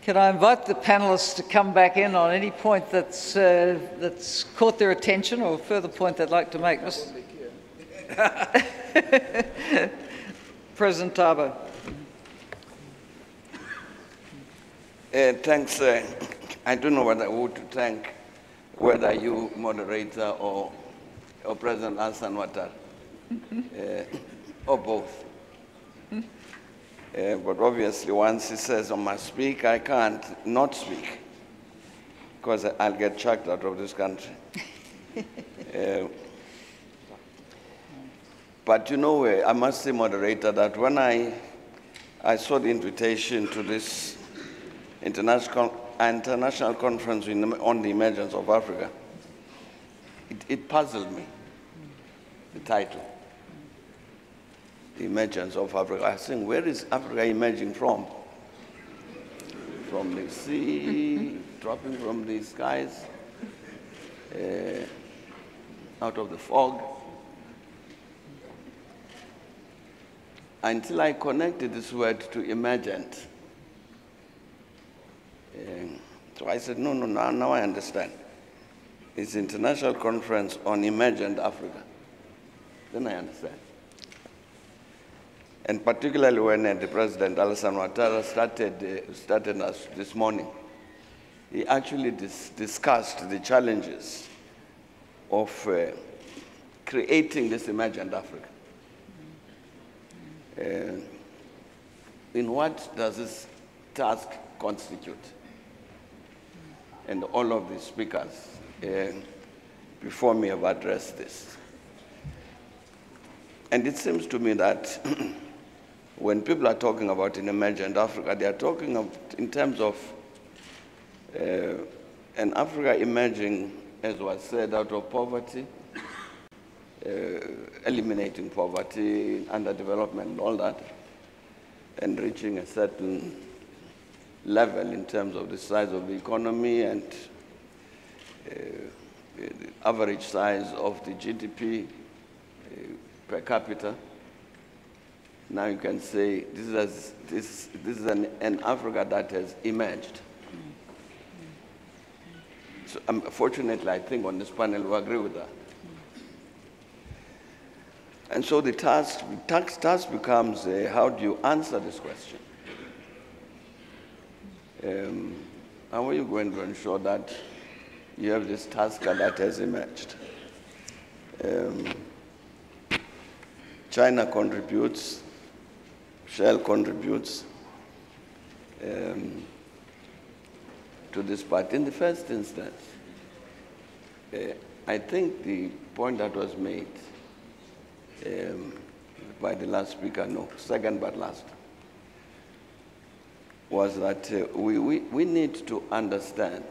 Can I invite the panellists to come back in on any point that's caught their attention or further point they'd like to make? President Thabo. Thanks. I don't know who to thank, whether you, moderator, or President Alassane Ouattara, or both. But obviously, once he says I must speak, I can't not speak, because I'll get chucked out of this country. But you know, I must say, moderator, that when I saw the invitation to this international conference on the emergence of Africa, it puzzled me, the title. The emergence of Africa. I was saying, where is Africa emerging from? From the sea, dropping from the skies, out of the fog. Until I connected this word to emergent. So I said, no, now I understand. It's International Conference on Emergent Africa. Then I understand. And particularly when the President Alassane Ouattara started us this morning, he actually discussed the challenges of creating this emergent Africa. In what does this task constitute? And all of the speakers before me have addressed this. And it seems to me that when people are talking about an emergent Africa, they are talking in terms of an Africa emerging, as was said, out of poverty, eliminating poverty, underdevelopment, all that, and reaching a certain level in terms of the size of the economy and the average size of the GDP per capita. Now you can say this is an Africa that has emerged. So fortunately, I think on this panel we agree with that. And so the task becomes, how do you answer this question? How are you going to ensure that you have this task that has emerged? China contributes, Shell contributes to this part. In the first instance, I think the point that was made by the last speaker, no, second but last, was that we need to understand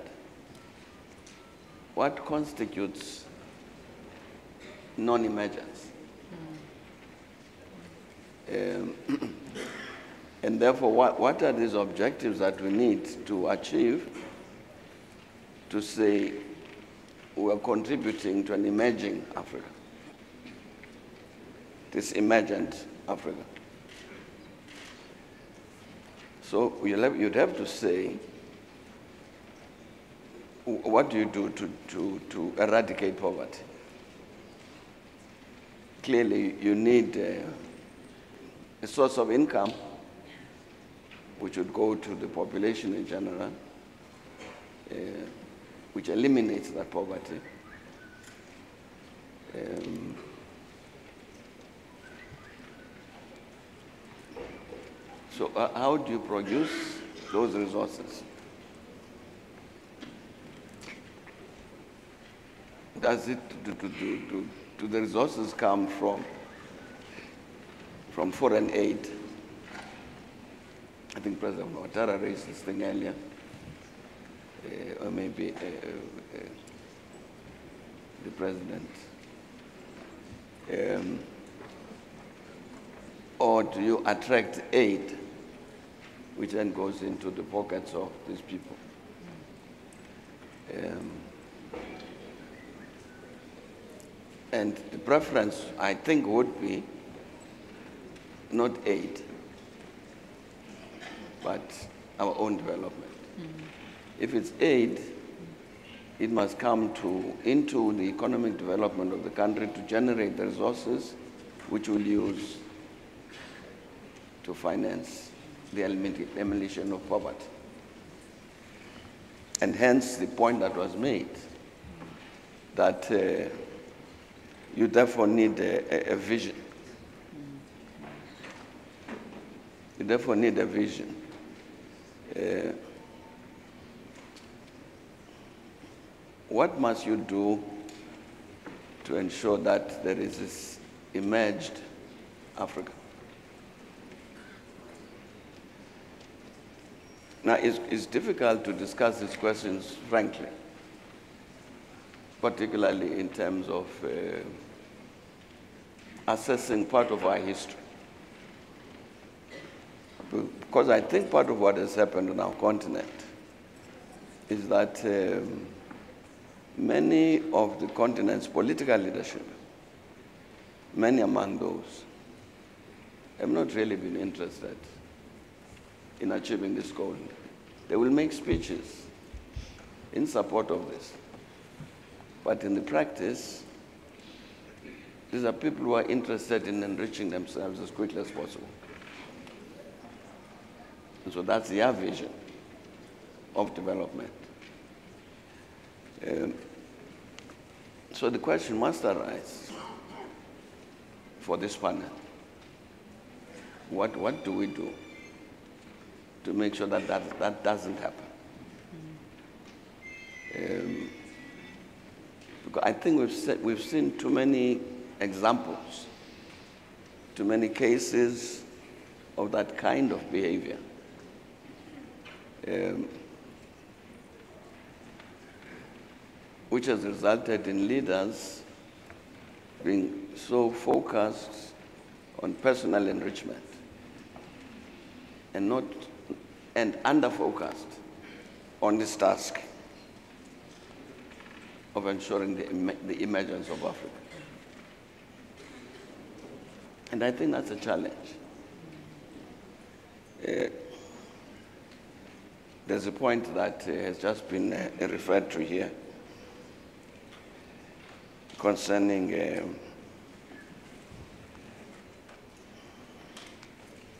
what constitutes non-emergence. And therefore, what are these objectives that we need to achieve to say we are contributing to an emerging Africa, this emergent Africa? So you'd have to say, what do you do to eradicate poverty? Clearly, you need a source of income which would go to the population in general, which eliminates that poverty. So how do you produce those resources? Does it, do the resources come from foreign aid? I think President Ouattara raised this thing earlier, or maybe the President. Or do you attract aid, which then goes into the pockets of these people? And the preference, I think, would be not aid, but our own development. If it's aid, it must come into the economic development of the country to generate the resources which we'll use to finance the elimination of poverty. And hence the point that was made that you therefore need a vision. You therefore need a vision. What must you do to ensure that there is this emerged Africa? Now, it's difficult to discuss these questions frankly, particularly in terms of assessing part of our history. Because I think part of what has happened on our continent is that many of the continent's political leadership, many among those, have not really been interested in achieving this goal. They will make speeches in support of this. But in the practice, these are people who are interested in enriching themselves as quickly as possible. And so that's their vision of development. So the question must arise for this panel. What do we do to make sure that that doesn't happen? Because I think we've seen too many examples, too many cases of that kind of behavior. Which has resulted in leaders being so focused on personal enrichment and under-focused on this task of ensuring the emergence of Africa. And I think that's a challenge. There's a point that has just been referred to here concerning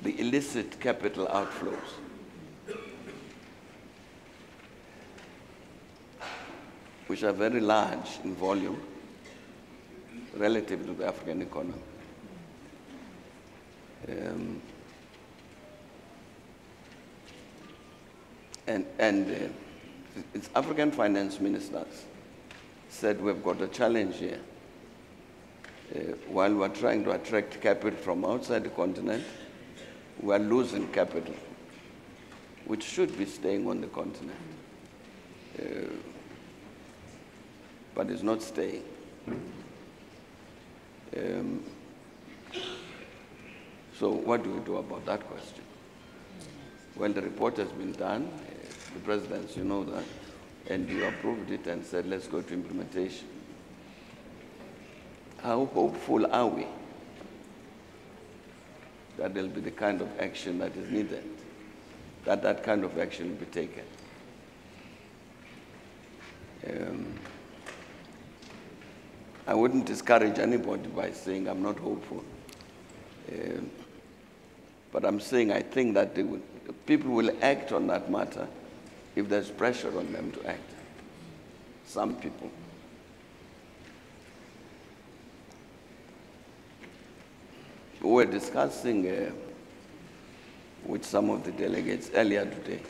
the illicit capital outflows. Which are very large in volume relative to the African economy. Its African finance ministers said we've got a challenge here. While we're trying to attract capital from outside the continent, we're losing capital, which should be staying on the continent. But it's not staying. So what do we do about that question? Well, the report has been done. The presidents, you know that, and you approved it and said, let's go to implementation. How hopeful are we that there'll be the kind of action that is needed, that kind of action will be taken? I wouldn't discourage anybody by saying I'm not hopeful. But I'm saying I think that people will act on that matter if there's pressure on them to act. Some people. We were discussing with some of the delegates earlier today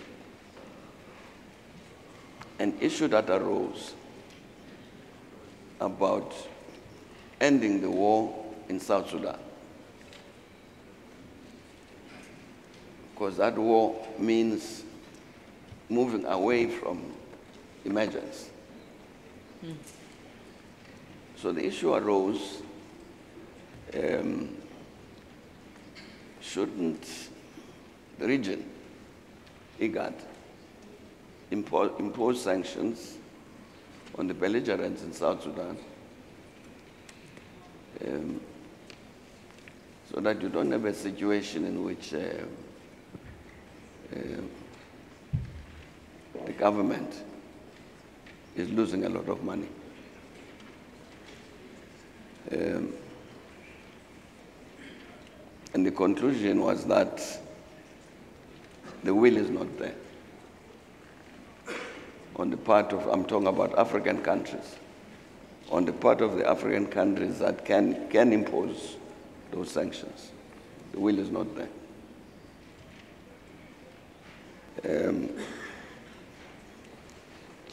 an issue that arose about ending the war in South Sudan. Because that war means moving away from emergence. So the issue arose, shouldn't the region, IGAD, impose sanctions on the belligerents in South Sudan so that you don't have a situation in which government is losing a lot of money. And the conclusion was that the will is not there on the part of, I'm talking about African countries, on the part of the African countries that can impose those sanctions. The will is not there.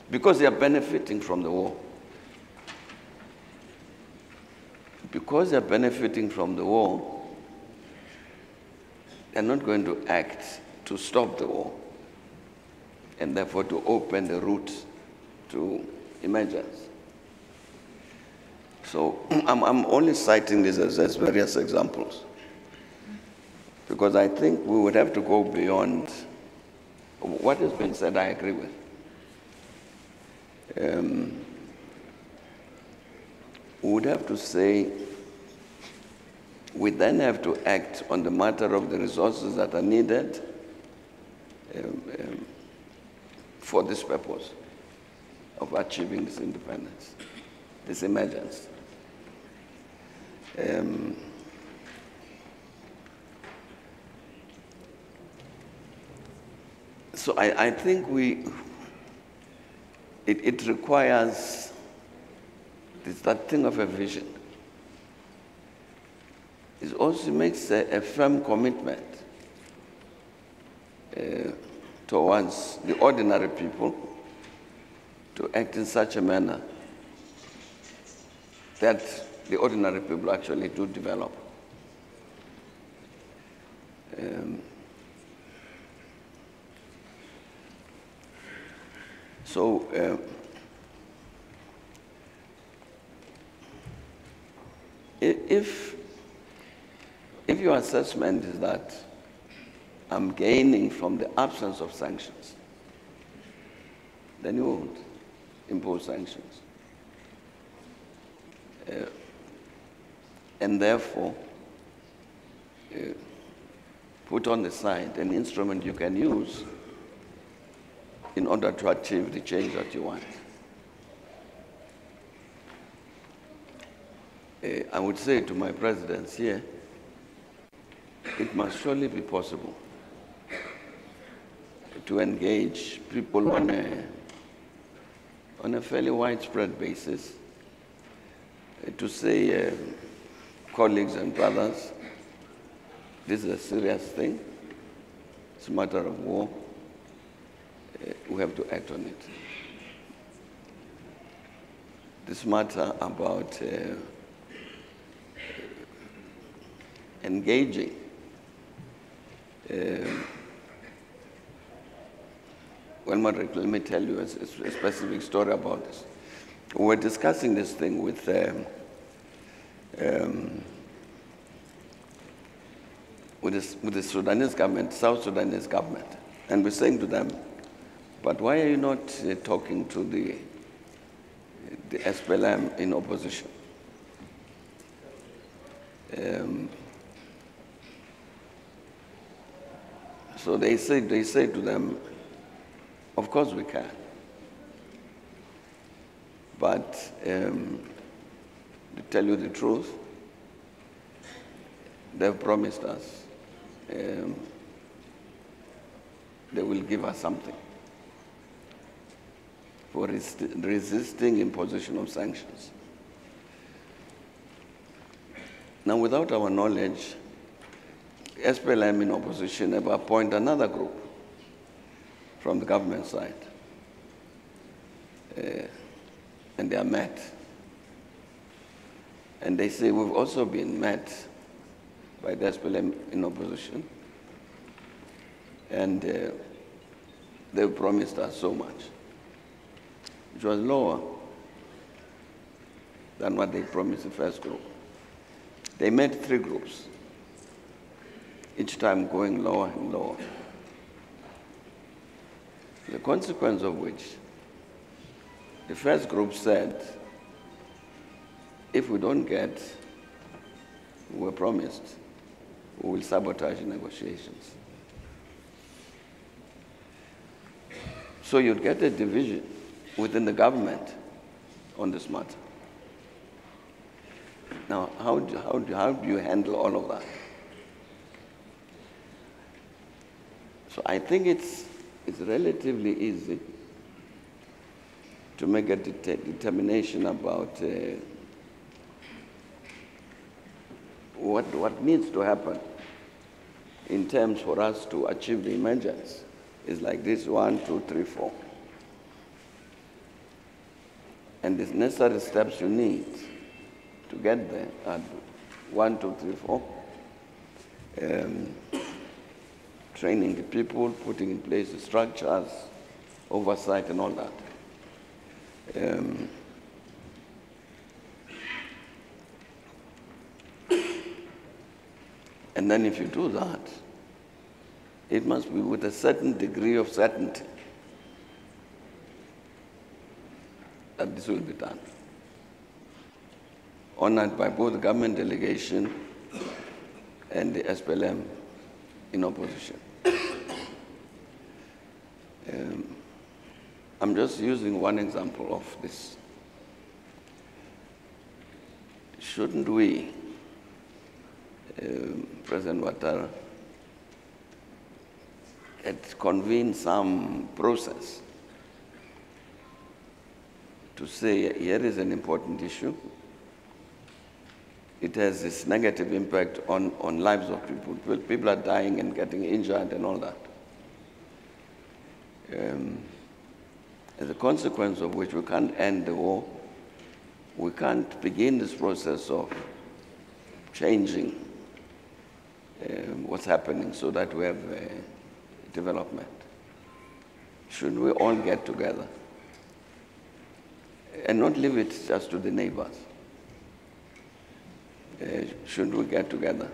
Because they are benefiting from the war. Because they are benefiting from the war, they are not going to act to stop the war and therefore to open the route to emergence. So I'm only citing this as various examples because I think we would have to go beyond what has been said. I agree with. We would have to say we then have to act on the matter of the resources that are needed for this purpose of achieving this independence, this emergence. So I think it requires that thing of a vision. It also makes a firm commitment towards the ordinary people to act in such a manner that the ordinary people actually do develop. If your assessment is that I'm gaining from the absence of sanctions, then you won't impose sanctions. And therefore, put on the side an instrument you can use in order to achieve the change that you want. I would say to my presidents here, it must surely be possible to engage people on a fairly widespread basis, to say, colleagues and brothers, this is a serious thing. It's a matter of war. We have to act on it. This matter about engaging well, Marek, let me tell you a specific story about this. We were discussing this thing with the Sudanese government, South Sudanese government, and we're saying to them, but why are you not talking to the SPLM in opposition? So they say to them, of course we can. But to tell you the truth, they've promised us they will give us something for resisting imposition of sanctions. Now, without our knowledge, SPLM in opposition ever appoint another group from the government side. And they are met. And they say, we've also been met by the SPLM in opposition. And they promised us so much, which was lower than what they promised the first group. They made 3 groups, each time going lower and lower. The consequence of which, the first group said, if we don't get what we're promised, we will sabotage negotiations. So you'd get a division within the government on this matter. Now, how do you handle all of that? So I think it's relatively easy to make a determination about what needs to happen in terms for us to achieve the emergence. Is like this: 1, 2, 3, 4. And the necessary steps you need to get there are 1, 2, 3, 4. Training the people, putting in place the structures, oversight and all that. And then if you do that, it must be with a certain degree of certainty that this will be done. Honored by both the government delegation and the SPLM in opposition. I'm just using one example of this. Shouldn't we, President Ouattara, convene some process to say, here is an important issue. It has this negative impact on lives of people. People are dying and getting injured and all that. As a consequence of which we can't end the war, we can't begin this process of changing what's happening so that we have development. Should we all get together and not leave it just to the neighbors? Should we get together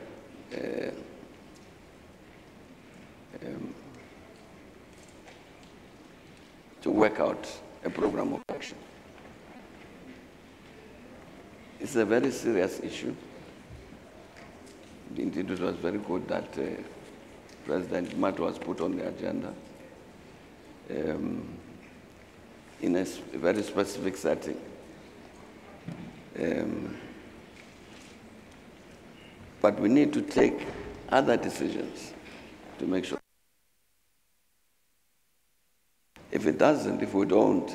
to work out a program of action? It's a very serious issue. Indeed, it was very good that President Mato was put on the agenda in a very specific setting. But we need to take other decisions to make sure. If it doesn't, if we don't,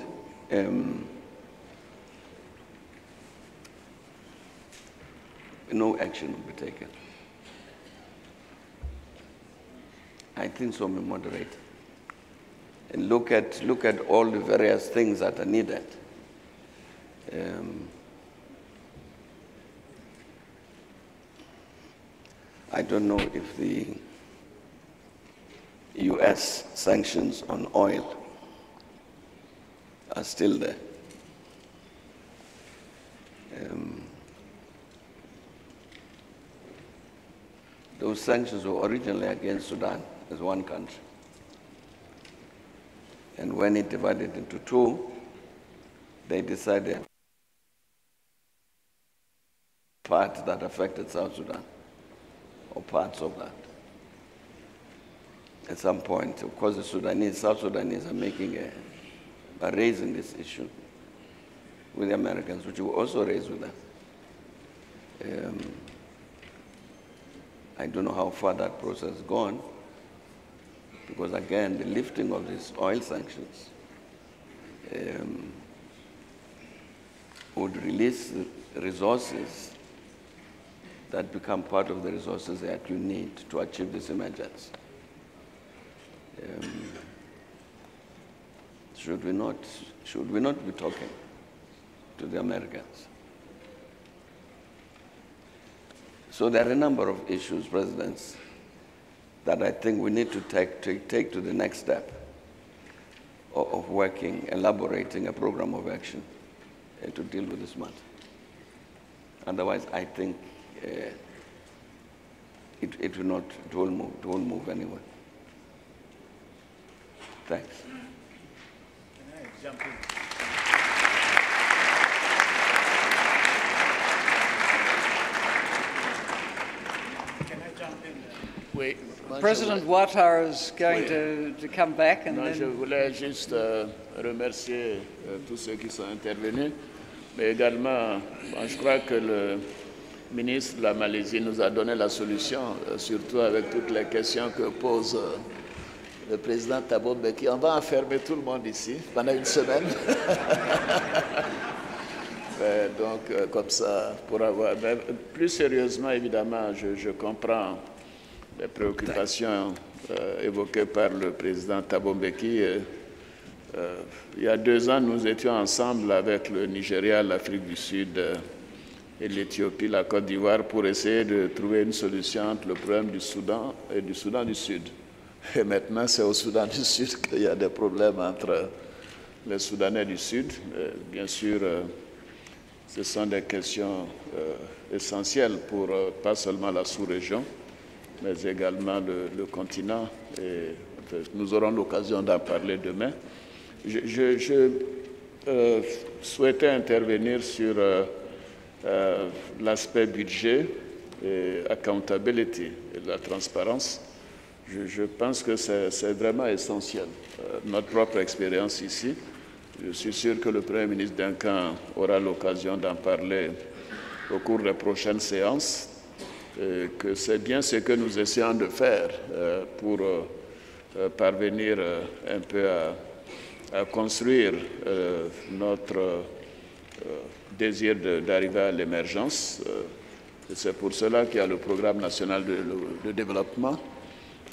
no action will be taken. I think so, my moderator. And look at all the various things that are needed. I don't know if the US sanctions on oil are still there. Those sanctions were originally against Sudan as one country. And when it divided into two, they decided part that affected South Sudan, or parts of that. At some point, of course, the South Sudanese are are raising this issue with the Americans, which we also raise with them. I don't know how far that process has gone, because again, the lifting of these oil sanctions would release resources that become part of the resources that you need to achieve this emergence. Should we not be talking to the Americans? So there are a number of issues, Presidents, that I think we need to take to the next step of elaborating a program of action to deal with this matter. Otherwise, I think it won't move anywhere. Thanks. Can I jump in? Can I jump in? President Ouattara is going to come back and Non, je then... voulais juste remercier tous ceux qui sont intervenus, mais également, je crois que le ministre de la Malaisie nous a donné la solution, surtout avec toutes les questions que pose le président Thabo Mbeki. On va enfermer tout le monde ici pendant une semaine. Donc, comme ça, pour avoir... Mais plus sérieusement, évidemment, je comprends les préoccupations évoquées par le président Thabo Mbeki. Il y a 2 ans, nous étions ensemble avec le Nigeria, l'Afrique du Sud et l'Éthiopie, la Côte d'Ivoire, pour essayer de trouver une solution entre le problème du Soudan et du Soudan du Sud. Et maintenant, c'est au Soudan du Sud qu'il y a des problèmes entre les Soudanais du Sud. Bien sûr, ce sont des questions essentielles pour pas seulement la sous-région, mais également le continent. Et nous aurons l'occasion d'en parler demain. Je souhaitais intervenir sur l'aspect budget et accountability et la transparence. Je pense que c'est vraiment essentiel. Notre propre expérience ici, je suis sûr que le Premier ministre Duncan aura l'occasion d'en parler au cours des prochaines séances, que c'est bien ce que nous essayons de faire pour parvenir un peu à construire notre désir d'arriver à l'émergence. C'est pour cela qu'il y a le programme national de développement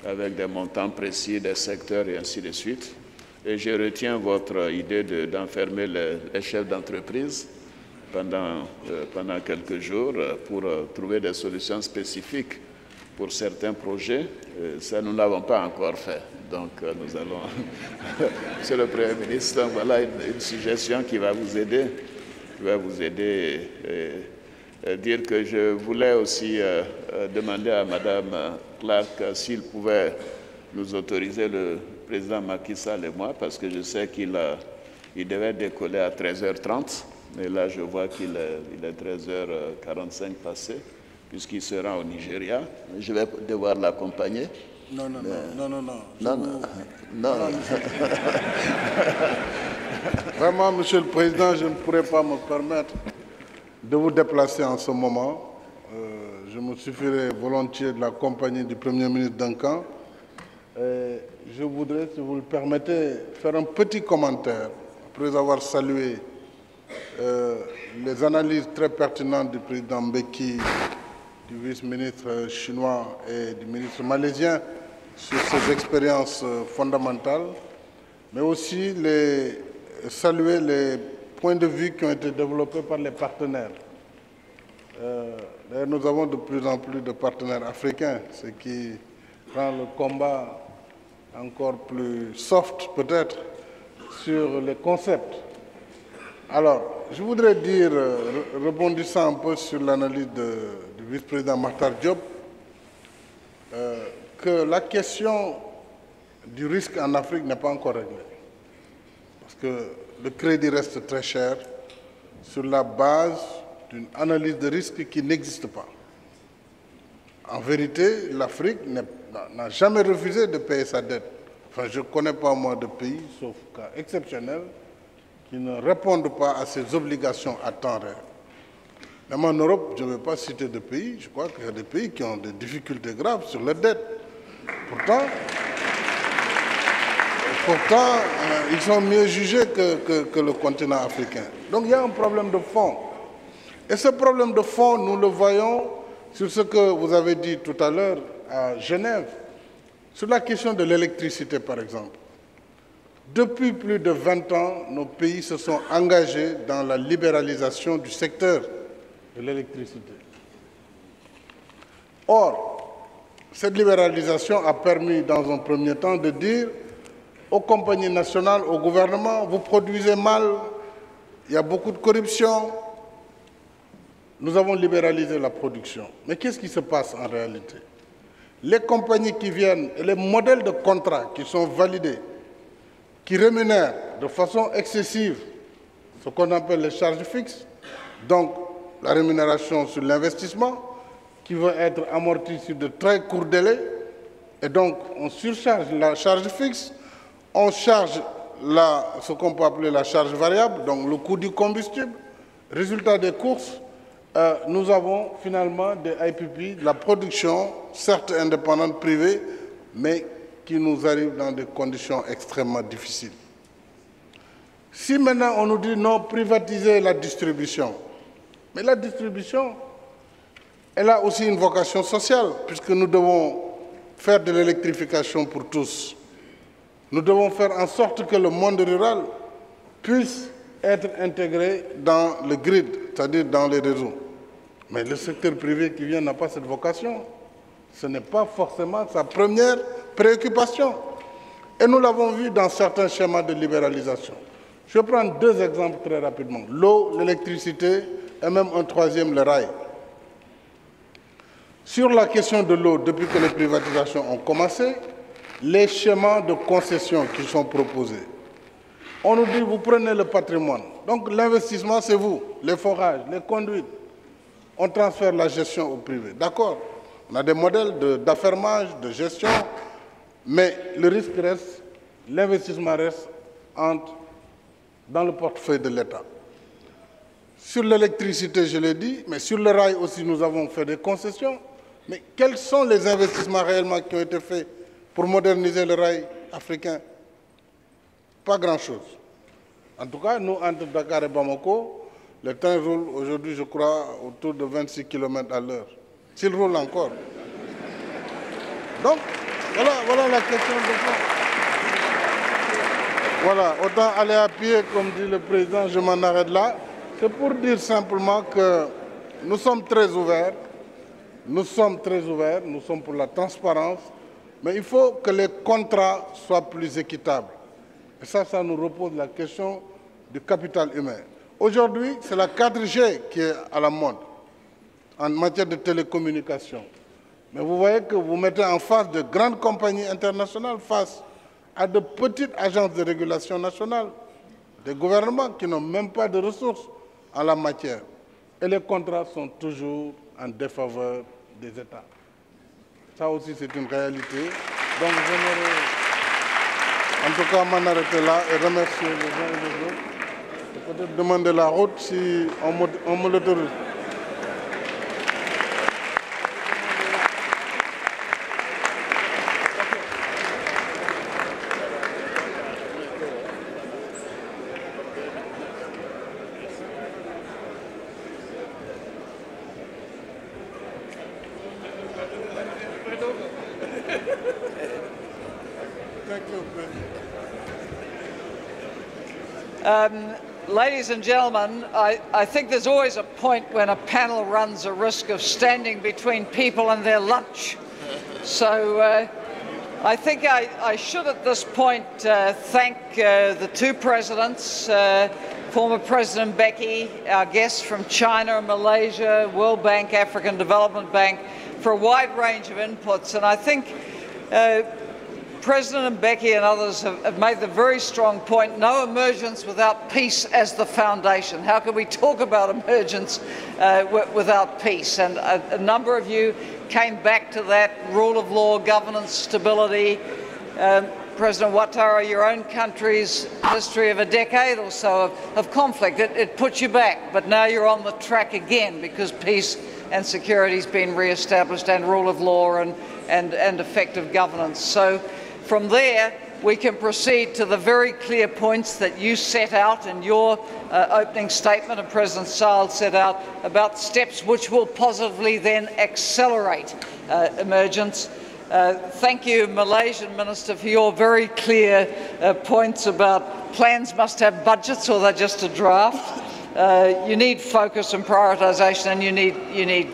avec des montants précis des secteurs et ainsi de suite. Et je retiens votre idée d'enfermer les chefs d'entreprise pendant quelques jours pour trouver des solutions spécifiques pour certains projets. Ça, nous ne l'avons pas encore fait. Donc, nous allons... Monsieur le Premier ministre, donc, voilà une suggestion qui va vous aider. Et dire que je voulais aussi demander à Mme Clark s'il pouvait nous autoriser, le président Macky Sall et moi, parce que je sais qu'il devait décoller à 13h30, mais là je vois qu'il est 13h45 passé, puisqu'il sera au Nigeria. Je vais devoir l'accompagner. Non. Vraiment, Monsieur le Président, je ne pourrais pas me permettre de vous déplacer en ce moment. Je me suffirai volontiers de la compagnie du Premier ministre Duncan. Je voudrais, si vous le permettez, faire un petit commentaire, après avoir salué les analyses très pertinentes du président Mbeki, du vice-ministre chinois et du ministre malaisien sur ces expériences fondamentales, mais aussi saluer les points de vue qui ont été développés par les partenaires. D'ailleurs, nous avons de plus en plus de partenaires africains, ce qui rend le combat encore plus soft, peut-être, sur les concepts. Alors, je voudrais dire, rebondissant un peu sur l'analyse du vice-président Makhtar Diop, que la question du risque en Afrique n'est pas encore réglée. Parce que le crédit reste très cher sur la base d'une analyse de risque qui n'existe pas. En vérité, l'Afrique n'a jamais refusé de payer sa dette. Enfin, je ne connais pas moi de pays, sauf cas exceptionnels, qui ne répondent pas à ces obligations à temps réel. Même en Europe, je ne vais pas citer de pays, je crois qu'il y a des pays qui ont des difficultés graves sur la dette. Pourtant, ils sont mieux jugés que le continent africain. Donc il y a un problème de fond. Et ce problème de fond, nous le voyons sur ce que vous avez dit tout à l'heure à Genève, sur la question de l'électricité, par exemple. Depuis plus de 20 ans, nos pays se sont engagés dans la libéralisation du secteur de l'électricité. Or, cette libéralisation a permis, dans un premier temps, de dire aux compagnies nationales, au gouvernement, vous produisez mal, il y a beaucoup de corruption. Nous avons libéralisé la production. Mais qu'est-ce qui se passe en réalité? Les compagnies qui viennent, et les modèles de contrats qui sont validés, qui rémunèrent de façon excessive ce qu'on appelle les charges fixes, donc la rémunération sur l'investissement, qui va être amortie sur de très courts délais, Et donc, on surcharge la charge fixe, on charge ce qu'on peut appeler la charge variable, donc le coût du combustible. Résultat des courses, nous avons finalement des IPP, de la production, certes indépendante, privée, mais qui nous arrive dans des conditions extrêmement difficiles. Si maintenant on nous dit non, privatiser la distribution, mais la distribution, elle a aussi une vocation sociale, puisque nous devons faire de l'électrification pour tous. Nous devons faire en sorte que le monde rural puisse être intégré dans le grid, c'est-à-dire dans les réseaux. Mais le secteur privé qui vient n'a pas cette vocation. Ce n'est pas forcément sa première préoccupation. Et nous l'avons vu dans certains schémas de libéralisation. Je vais prendre deux exemples très rapidement. L'eau, l'électricité et même un troisième, le rail. Sur la question de l'eau, depuis que les privatisations ont commencé, les schémas de concession qui sont proposés, on nous dit, vous prenez le patrimoine. Donc l'investissement, c'est vous, les forages, les conduites. On transfère la gestion au privé. D'accord, on a des modèles d'affermage, de gestion, mais le risque reste, l'investissement reste dans le portefeuille de l'État. Sur l'électricité, je l'ai dit, mais sur le rail aussi, nous avons fait des concessions. Mais quels sont les investissements réellement qui ont été faits pour moderniser le rail africain? Pas grand-chose. En tout cas, nous, entre Dakar et Bamako, le train roule aujourd'hui, je crois, autour de 26 km à l'heure. S'il roule encore. Donc, voilà la question de fond. Voilà, autant aller à pied, comme dit le président, je m'en arrête là. C'est pour dire simplement que nous sommes très ouverts. Nous sommes très ouverts, nous sommes pour la transparence, mais il faut que les contrats soient plus équitables. Et ça nous repose la question du capital humain. Aujourd'hui, c'est la 4G qui est à la mode en matière de télécommunication. Mais vous voyez que vous mettez en face de grandes compagnies internationales, face à de petites agences de régulation nationale, des gouvernements qui n'ont même pas de ressources en la matière. Et les contrats sont toujours en défaveur des États. Ça aussi, c'est une réalité. Donc, j'aimerais en tout cas m'en arrêter là et remercier les uns et les autres. Et peut-être demander la route si on me l'autorise. Ladies and gentlemen, I think there's always a point when a panel runs a risk of standing between people and their lunch. So I think I should at this point thank the two presidents, former President Mbeki, our guests from China and Malaysia, World Bank, African Development Bank, for a wide range of inputs. And I think President Mbeki and others have made the very strong point, no emergence without peace as the foundation. How can we talk about emergence without peace? And a number of you came back to that, rule of law, governance, stability. President Ouattara, your own country's history of a decade or so of conflict, it puts you back, but now you're on the track again because peace and security has been re-established and rule of law and effective governance. So from there, we can proceed to the very clear points that you set out in your opening statement and President Sall set out about steps which will positively then accelerate emergence. Thank you, Malaysian Minister, for your very clear points about plans must have budgets or they're just a draft. You need focus and prioritisation, and you need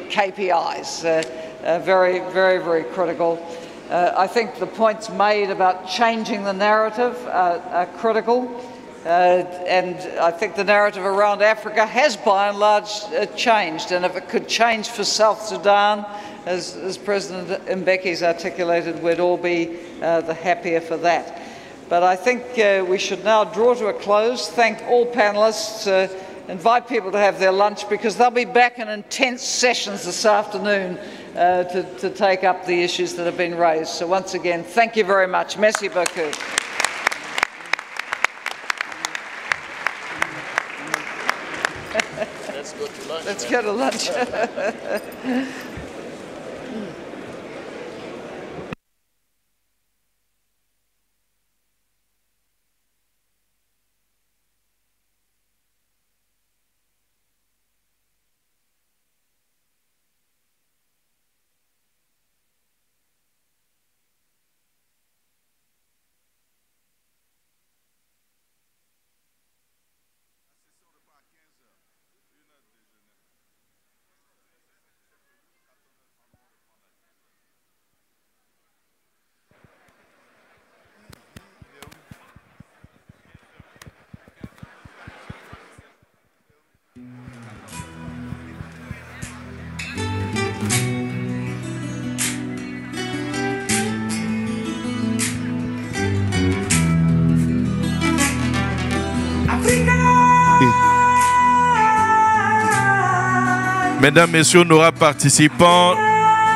KPIs. Very, very, very critical. I think the points made about changing the narrative are critical, and I think the narrative around Africa has by and large changed, and if it could change for South Sudan, as President Mbeki's articulated, we'd all be the happier for that. But I think we should now draw to a close. Thank all panellists invite people to have their lunch because they'll be back in intense sessions this afternoon to take up the issues that have been raised. So once again, thank you very much. Merci beaucoup. Let's go to lunch. Let's go to lunch. Mesdames, Messieurs, nous participants,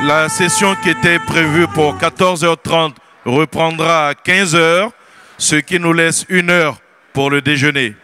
la session qui était prévue pour 14h30 reprendra à 15h, ce qui nous laisse 1 heure pour le déjeuner.